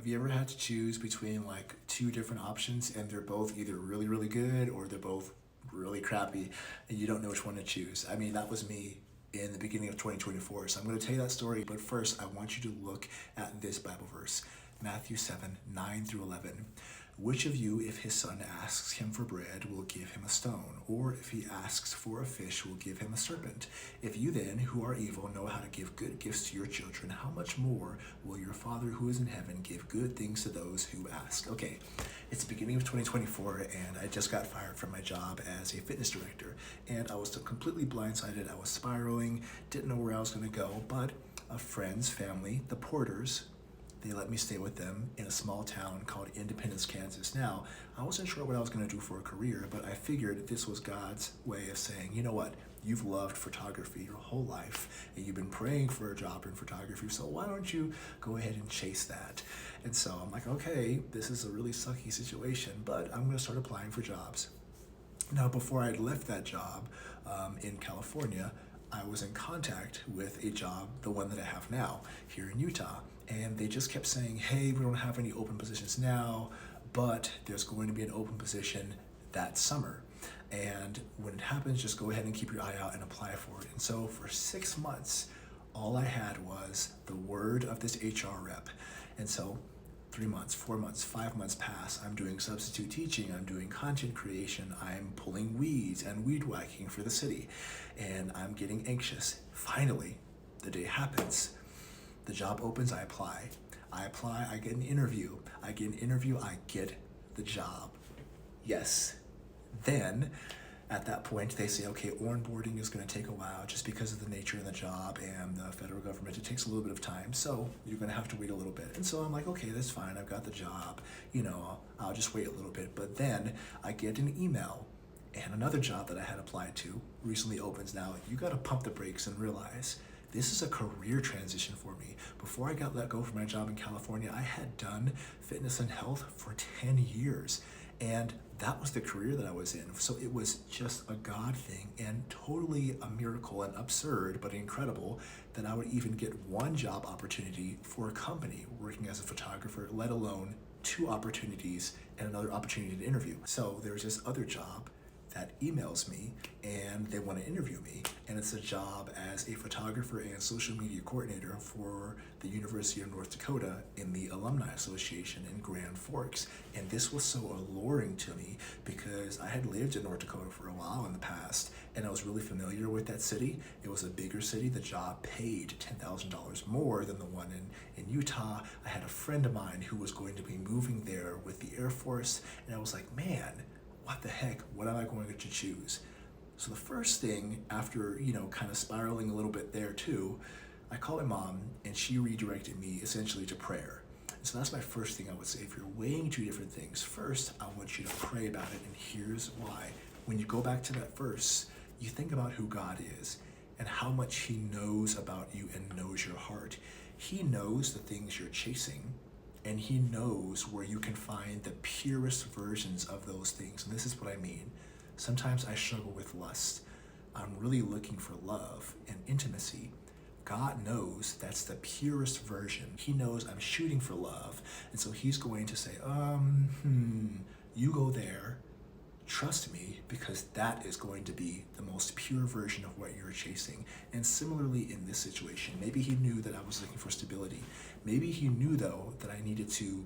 you ever had to choose between like two different options and they're both either really, really good or they're both really crappy and you don't know which one to choose? I mean, that was me in the beginning of 2024. So I'm going to tell you that story, but first I want you to look at this Bible verse, Matthew 7, 9 through 11. Which of you, if his son asks him for bread, will give him a stone? Or if he asks for a fish, will give him a serpent? If you then, who are evil, know how to give good gifts to your children, how much more will your Father who is in heaven give good things to those who ask? Okay, it's the beginning of 2024, and I just got fired from my job as a fitness director. And I was completely blindsided. I was spiraling, didn't know where I was going to go, but a friend's family, the Porters, they let me stay with them in a small town called Independence, Kansas. Now, I wasn't sure what I was going to do for a career, but I figured this was God's way of saying, you know what? You've loved photography your whole life, and you've been praying for a job in photography, so why don't you go ahead and chase that? And so I'm like, okay, this is a really sucky situation, but I'm going to start applying for jobs. Now, before I left that job in California, I was in contact with a job, the one that I have now, here in Utah. And they just kept saying, hey, we don't have any open positions now, but there's going to be an open position that summer. And when it happens, just go ahead and keep your eye out and apply for it. And so for 6 months, all I had was the word of this HR rep. And so 3 months, 4 months, 5 months pass. I'm doing substitute teaching, I'm doing content creation, I'm pulling weeds and weed whacking for the city, and I'm getting anxious. Finally, the day happens. The job opens, I apply, I get an interview, I get the job. Yes. Then, at that point, they say, okay, onboarding is going to take a while just because of the nature of the job and the federal government. It takes a little bit of time, so you're going to have to wait a little bit. And so I'm like, okay, that's fine. I've got the job. I'll just wait a little bit. But then I get an email, and another job that I had applied to recently opens. Now, you got to pump the brakes and realize this is a career transition for me. Before I got let go from my job in California, I had done fitness and health for 10 years. And that was the career that I was in. So it was just a God thing and totally a miracle and absurd, but incredible that I would even get one job opportunity for a company working as a photographer, let alone 2 opportunities and another opportunity to interview. So there's this other job that emails me and they want to interview me, and it's a job as a photographer and social media coordinator for the University of North Dakota in the Alumni Association in Grand Forks. And this was so alluring to me because I had lived in North Dakota for a while in the past and I was really familiar with that city. It was a bigger city. The job paid $10,000 more than the one in Utah. I had a friend of mine who was going to be moving there with the Air Force, and I was like, man, what the heck, what am I going to choose? So the first thing, after, kind of spiraling a little bit there too, I called my mom and she redirected me essentially to prayer. And so that's my first thing I would say. If you're weighing 2 different things, first, I want you to pray about it, and here's why. When you go back to that verse, you think about who God is and how much he knows about you and knows your heart. He knows the things you're chasing, and he knows where you can find the purest versions of those things. And this is what I mean. Sometimes I struggle with lust. I'm really looking for love and intimacy. God knows that's the purest version. He knows I'm shooting for love. And so he's going to say, you go there, trust me, because that is going to be the most pure version of what you're chasing. And similarly in this situation, maybe he knew that I was looking for stability. Maybe he knew, though, that I needed to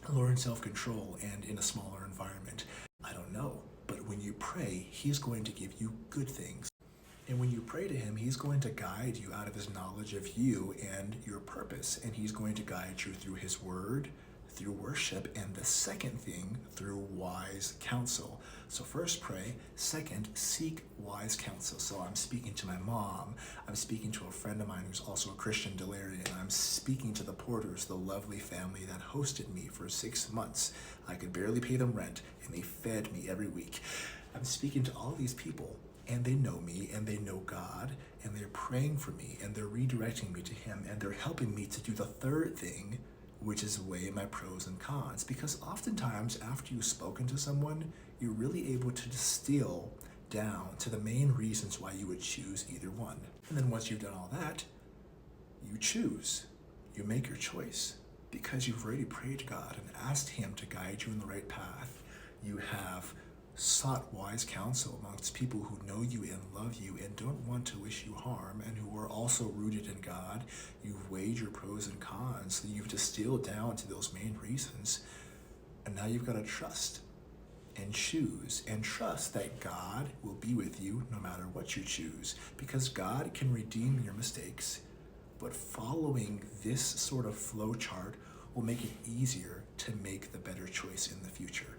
learn self-control and in a smaller environment. I don't know. But when you pray, he's going to give you good things. And when you pray to him, he's going to guide you out of his knowledge of you and your purpose. And he's going to guide you through his word, through worship, and the second thing, through wise counsel. So first pray, second, seek wise counsel. So I'm speaking to my mom, I'm speaking to a friend of mine who's also a Christian, Delarian, and I'm speaking to the Porters, the lovely family that hosted me for 6 months. I could barely pay them rent, and they fed me every week. I'm speaking to all these people, and they know me, and they know God, and they're praying for me, and they're redirecting me to him, and they're helping me to do the third thing, which is weigh my pros and cons. Because oftentimes after you've spoken to someone, you're really able to distill down to the main reasons why you would choose either one. And then once you've done all that, you choose. You make your choice. because you've already prayed to God and asked Him to guide you in the right path. You have sought wise counsel amongst people who know you and love you and don't want to wish you harm, and who are also rooted in God. You've weighed your pros and cons, so you've distilled down to those main reasons, and now you've got to trust and choose and trust that God will be with you no matter what you choose, because God can redeem your mistakes, but following this sort of flow chart will make it easier to make the better choice in the future.